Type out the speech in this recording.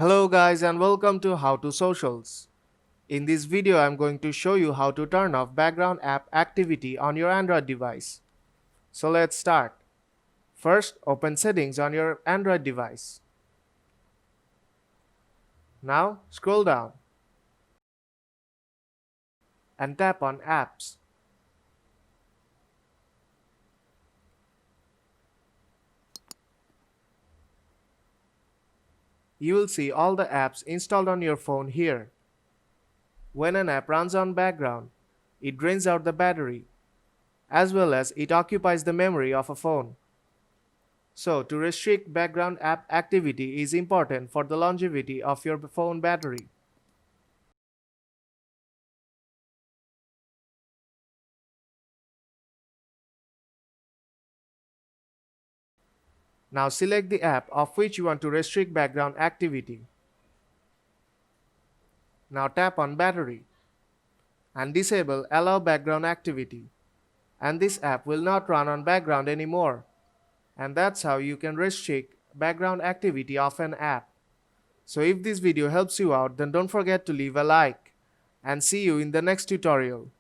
Hello guys and welcome to How to Socials. In this video I'm going to show you how to turn off background app activity on your Android device. So let's start. First, open settings on your Android device. Now scroll down and tap on apps. You will see all the apps installed on your phone here. When an app runs on background, it drains out the battery, as well as it occupies the memory of a phone. So, to restrict background app activity is important for the longevity of your phone battery. Now select the app of which you want to restrict background activity. Now tap on Battery and disable Allow Background Activity. And this app will not run on background anymore. And that's how you can restrict background activity of an app. So if this video helps you out, then don't forget to leave a like. And see you in the next tutorial.